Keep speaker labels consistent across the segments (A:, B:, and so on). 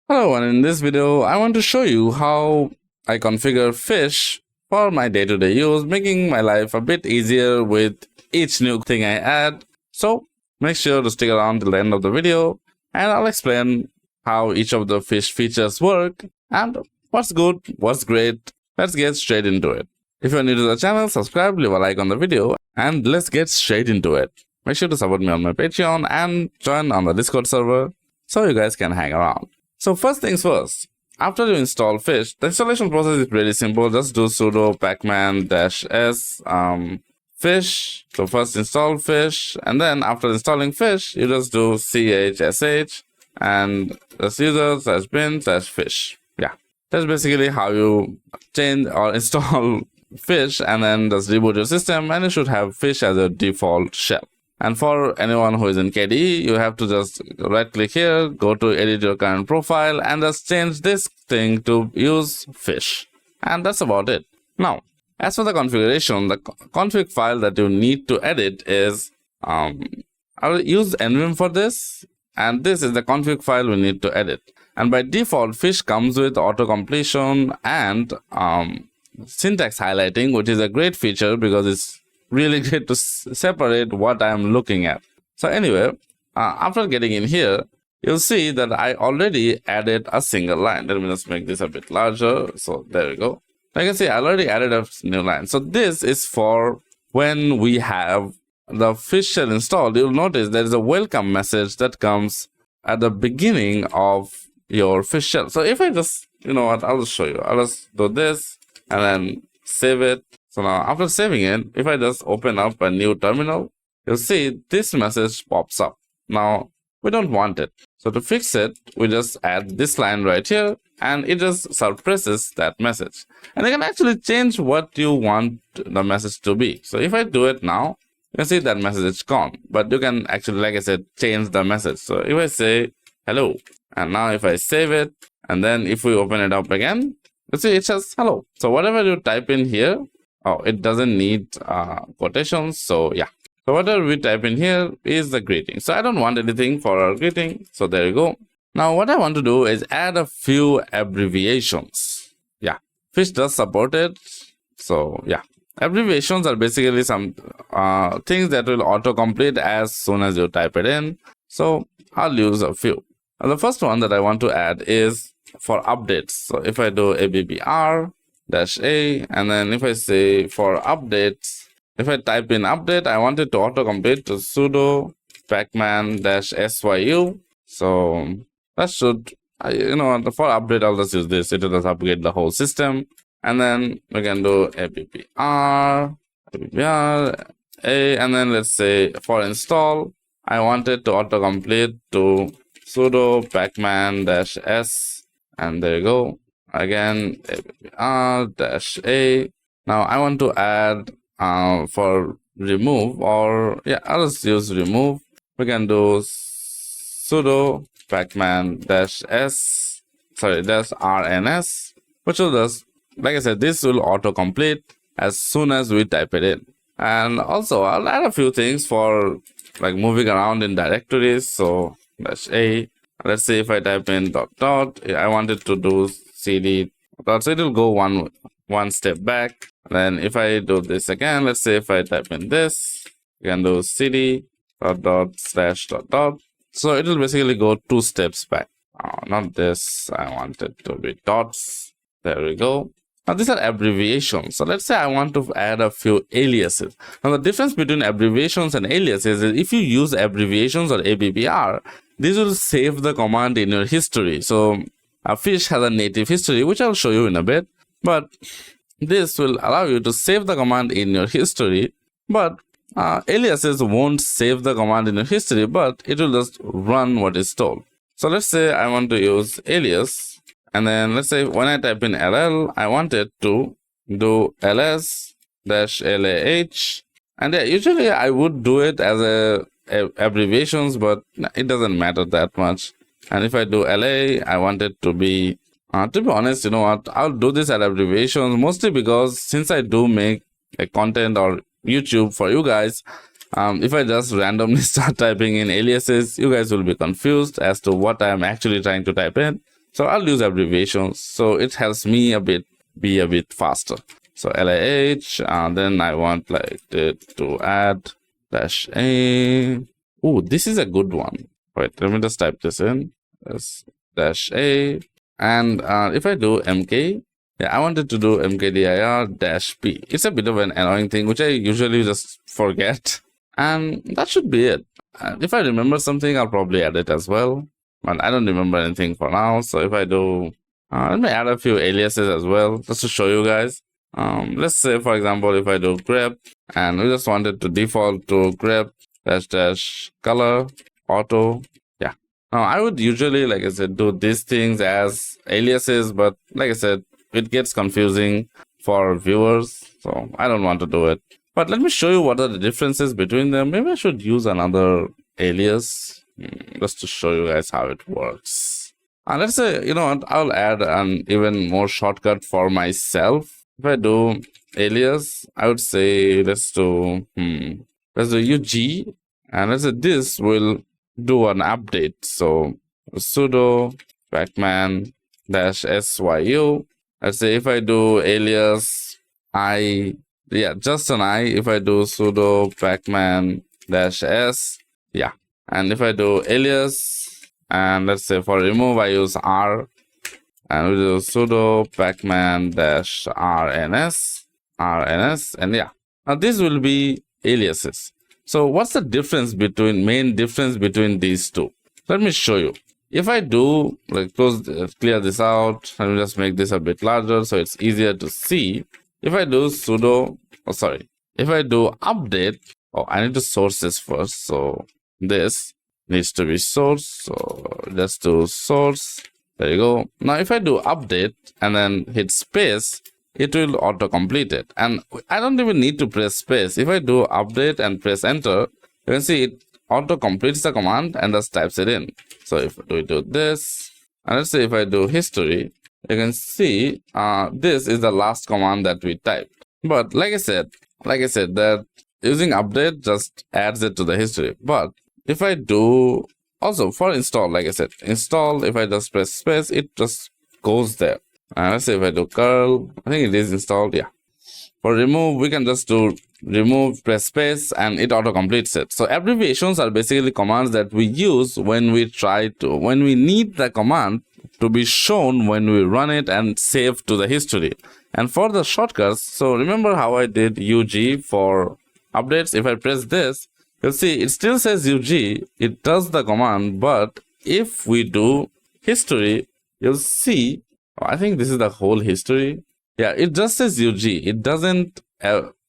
A: Hello, and in this video, I want to show you how I configure fish for my day-to-day use, making my life a bit easier with each new thing I add. So make sure to stick around till the end of the video, and I'll explain how each of the fish features work and what's good, what's great. Let's get straight into it. If you're new to the channel, subscribe, leave a like on the video, and let's get straight into it. Make sure to support me on my Patreon and join on the Discord server so you guys can hang around. So first things first, after you install fish, the installation process is really simple. Just do sudo pacman-s fish. So first install fish, and then after installing fish, you just do chsh and just user/bin/fish. Yeah, that's basically how you change or install fish, and then just reboot your system, and you should have fish as a default shell. And for anyone who is in KDE, you have to just right click here, go to edit your current profile, and just change this thing to use fish. And that's about it. Now, as for the configuration, the config file that you need to edit is, I will use nvim for this, and this is the config file we need to edit. And by default, fish comes with auto completion and syntax highlighting, which is a great feature because it's really great to separate what I'm looking at. So anyway, after getting in here, you'll see that I already added a single line. Let me just make this a bit larger. So there we go. Like I can see, I already added a new line. So this is for when we have the fish shell installed. You'll notice there is a welcome message that comes at the beginning of your fish shell. So if I just, you know what, I'll just show you. I'll just do this and then save it. So now after saving it, if I just open up a new terminal, you'll see this message pops up. Now we don't want it. So to fix it, we just add this line right here, and it just suppresses that message. And you can actually change what you want the message to be. So if I do it now, you can see that message is gone. But you can actually, like I said, change the message. So if I say hello, and now if I save it, and then if we open it up again, you see it says hello. So whatever you type in here, it doesn't need quotations. So yeah, so whatever we type in here is the greeting. So I don't want anything for our greeting. So there you go. Now what I want to do is add a few abbreviations. Yeah, fish does support it. So yeah, abbreviations are basically some things that will autocomplete as soon as you type it in. So I'll use a few. Now, the first one that I want to add is for updates. So if I do abbr -a, and then if I say for updates, if I type in update, I want it to autocomplete to sudo pacman-syu. So that should, for update, I'll just use this. It will just upgrade the whole system. And then we can do abbr a, and then let's say for install, I want it to autocomplete to sudo pacman-s, and there you go. Again, abbr-a. Now I want to add for remove, or yeah, I'll just use remove. We can do sudo pacman-s, -rns, which will just, like I said, this will autocomplete as soon as we type it in. And also I'll add a few things for like moving around in directories. So -a, let's say if I type in ... I want it to do cd dot, so it will go one step back. Then if I do this again, let's say if I type in this, you can do cd ... So it will basically go 2 steps back. Not this, I want it to be dots. There we go. Now these are abbreviations. So let's say I want to add a few aliases. Now the difference between abbreviations and aliases is if you use abbreviations or abbr, this will save the command in your history. So a fish has a native history, which I'll show you in a bit, but this will allow you to save the command in your history. But aliases won't save the command in your history, but it will just run what is told. So let's say I want to use alias, and then let's say when I type in ll, I want it to do ls-lah, and yeah, usually I would do it as abbreviations, but it doesn't matter that much. And if I do LA, I want it to be honest, you know what, I'll do this at abbreviations, mostly because since I do make a content or YouTube for you guys, If I just randomly start typing in aliases, you guys will be confused as to what I am actually trying to type in. So I'll use abbreviations. So it helps me be a bit faster. So LAH, then I want like to add -a. Oh, this is a good one. Wait, let me just type this in. -a. And if I do MK, yeah, I wanted to do mkdir-p. It's a bit of an annoying thing, which I usually just forget. And that should be it. If I remember something, I'll probably add it as well. But I don't remember anything for now. So if I do, let me add a few aliases as well, just to show you guys. Let's say, for example, if I do grep, and we just wanted to default to grep --color auto. Yeah. Now I would usually, like I said, do these things as aliases, but like I said, it gets confusing for viewers, so I don't want to do it. But let me show you what are the differences between them. Maybe I should use another alias just to show you guys how it works. And let's say, you know what, I'll add an even more shortcut for myself. If I do alias, I would say let's do UG, and let's say this will do an update. So sudo pacman -syu. Let's say if I do alias I, yeah, just an I. If I do sudo pacman -s, yeah. And if I do alias, and let's say for remove I use R, and we do sudo pacman -rns, and yeah. Now this will be aliases. So what's the main difference between these two? Let me show you. If I do like clear this out, let me just make this a bit larger so it's easier to see. If I do if I do update, I need to source this first. So this needs to be source. So let's do source. There you go. Now if I do update and then hit space, it will auto-complete it. And I don't even need to press space. If I do update and press enter, you can see it auto-completes the command and just types it in. So if we do this, and let's say if I do history, you can see this is the last command that we typed. But like I said, that using update just adds it to the history. But if I do also for install, like I said, install, if I just press space, it just goes there. And let's say if I do curl, I think it is installed. Yeah. For remove, we can just do remove, press space, and it auto completes it. So abbreviations are basically commands that we use when we need the command to be shown when we run it and save to the history. And for the shortcuts, so remember how I did UG for updates. If I press this, you'll see it still says UG. It does the command, but if we do history, you'll see, I think this is the whole history. Yeah, it just says UG. It doesn't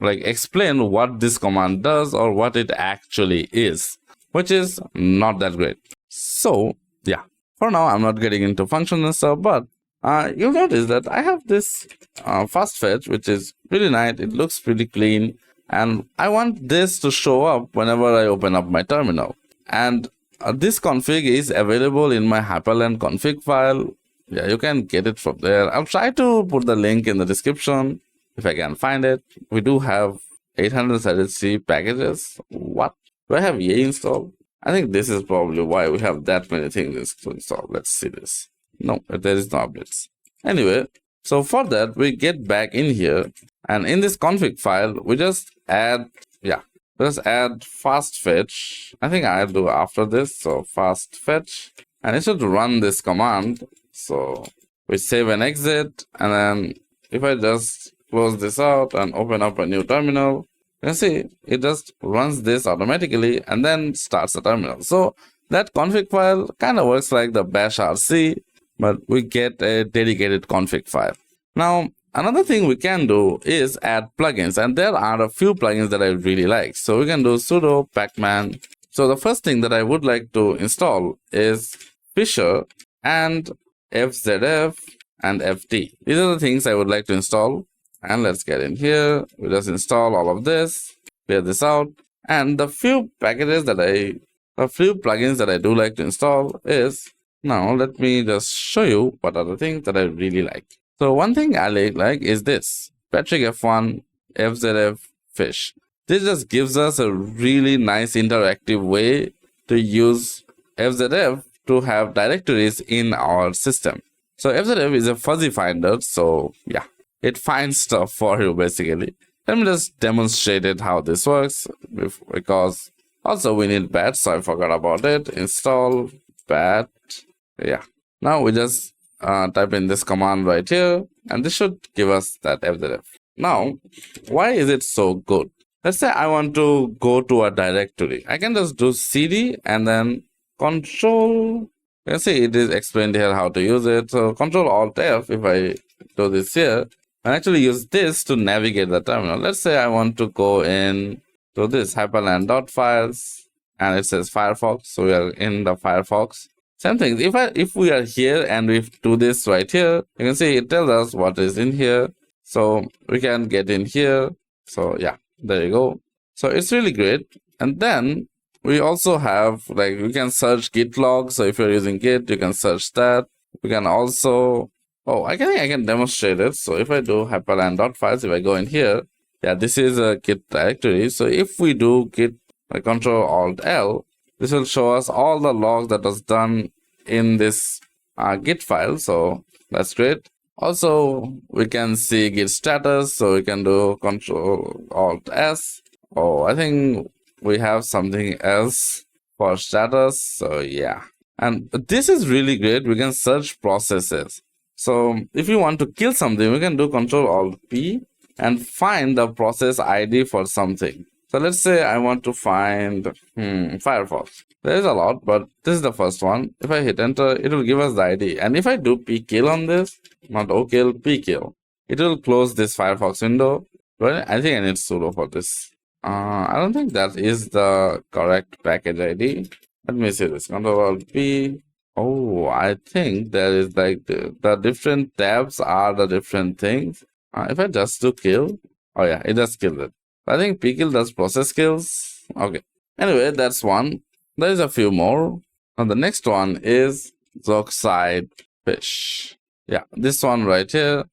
A: explain what this command does or what it actually is, which is not that great. So yeah, for now I'm not getting into functions and stuff, but you'll notice that I have this fast fetch, which is really nice. It looks pretty clean, and I want this to show up whenever I open up my terminal. And this config is available in my hyperland config file. Yeah, you can get it from there. I'll try to put the link in the description if I can find it. We do have 833 packages. What? Do I have EA installed? I think this is probably why we have that many things to install. Let's see this. No, there is no updates. Anyway, so for that, we get back in here, and in this config file, we just add, fast fetch. I think I'll do after this. So fast fetch, and it should run this command. So we save and exit, and then if I just close this out and open up a new terminal, you can see it just runs this automatically and then starts the terminal. So that config file kind of works like the bash rc, but we get a dedicated config file. Now another thing we can do is add plugins, and there are a few plugins that I really like. So we can do sudo pacman. So the first thing that I would like to install is Fisher and FZF and FT. These are the things I would like to install. And let's get in here. We just install all of this, clear this out. And the few plugins that I do like to install is, now let me just show you what are the things that I really like. So one thing I like is this, Patrick F1 FZF Fish. This just gives us a really nice interactive way to use FZF to have directories in our system. So FZF is a fuzzy finder. So yeah, it finds stuff for you basically. Let me just demonstrate it how this works, because also we need bat, so I forgot about it. Install bat. Yeah. Now we just type in this command right here, and this should give us that FZF. Now, why is it so good? Let's say I want to go to a directory. I can just do cd and then control. You can see it is explained here how to use it. So control alt F, if I do this here, and actually use this to navigate the terminal. Let's say I want to go in to this hyperland.files, and it says Firefox, so we are in the Firefox. Same thing, if we are here and we do this right here, you can see it tells us what is in here, so we can get in here. So yeah, there you go. So it's really great. And then we also have, like, we can search git log. So if you're using git, you can search that. We can also, I think I can demonstrate it. So if I do hyperland.files, if I go in here, yeah, this is a git directory. So if we do git control alt L, this will show us all the logs that was done in this git file. So that's great. Also, we can see git status. So we can do control alt S. I think we have something else for status. So yeah, and this is really great. We can search processes. So if you want to kill something, we can do control alt P and find the process ID for something. So let's say I want to find Firefox. There is a lot, but this is the first one. If I hit enter, it will give us the ID. And if I do pkill on this, not okill, pkill, it will close this Firefox window. But I think I need sudo for this. I don't think that is the correct package ID. Let me see this. Control alt P. I think there is like the different tabs are the different things. If I just do kill, yeah, it just killed it. I think pkill does process kills. Okay. Anyway, that's one. There is a few more. And the next one is Zoxide Fish. Yeah, this one right here.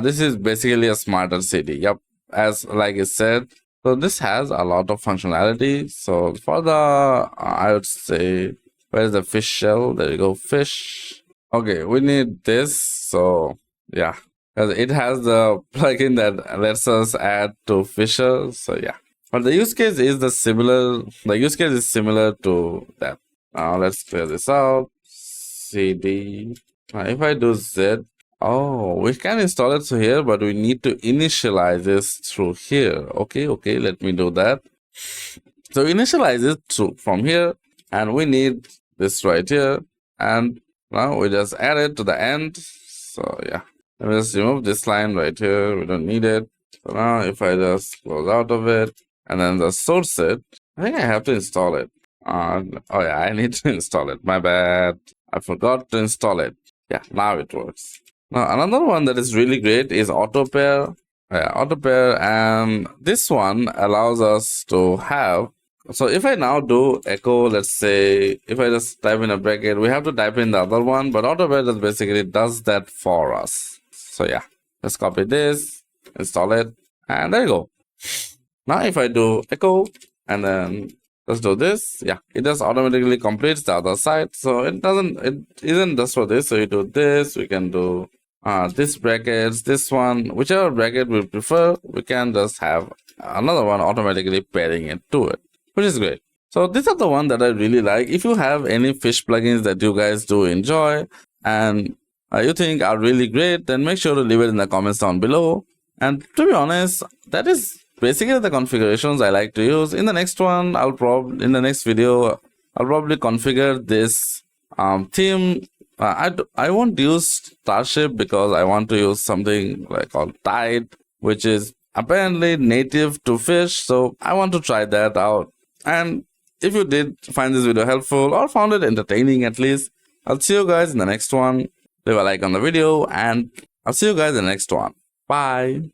A: This is basically a smarter city. Yep, as like it said. So this has a lot of functionality. So for the, I would say, where's the fish shell? There you go, fish. Okay, we need this. So yeah, because it has the plugin that lets us add to Fisher. So yeah, but the use case is similar to that. Now let's clear this out. CD. If I do Z, we can install it through here, but we need to initialize this through here. Okay, let me do that. So initialize it from here, and we need this right here, and now we just add it to the end. So yeah, let me just remove this line right here. We don't need it. So now if I just close out of it and then just source it, I think I have to install it. Yeah, I need to install it. My bad. I forgot to install it. Yeah, now it works. Now another one that is really great is auto pair. Auto pair, and this one allows us to have. So if I now do echo, let's say if I just type in a bracket, we have to type in the other one, but auto pair just basically does that for us. So yeah, let's copy this, install it, and there you go. Now if I do echo and then let's do this, yeah, it just automatically completes the other side. So it isn't just for this. So you do this, we can do this brackets, this one, whichever bracket we prefer, we can just have another one automatically pairing it to it, which is great. So these are the one that I really like. If you have any fish plugins that you guys do enjoy and you think are really great, then make sure to leave it in the comments down below. And to be honest, that is basically the configurations I like to use. In the next one, in the next video, I'll probably configure this theme. I won't use Starship because I want to use something like called Tide, which is apparently native to fish. So I want to try that out. And if you did find this video helpful or found it entertaining at least, I'll see you guys in the next one. Leave a like on the video and I'll see you guys in the next one. Bye.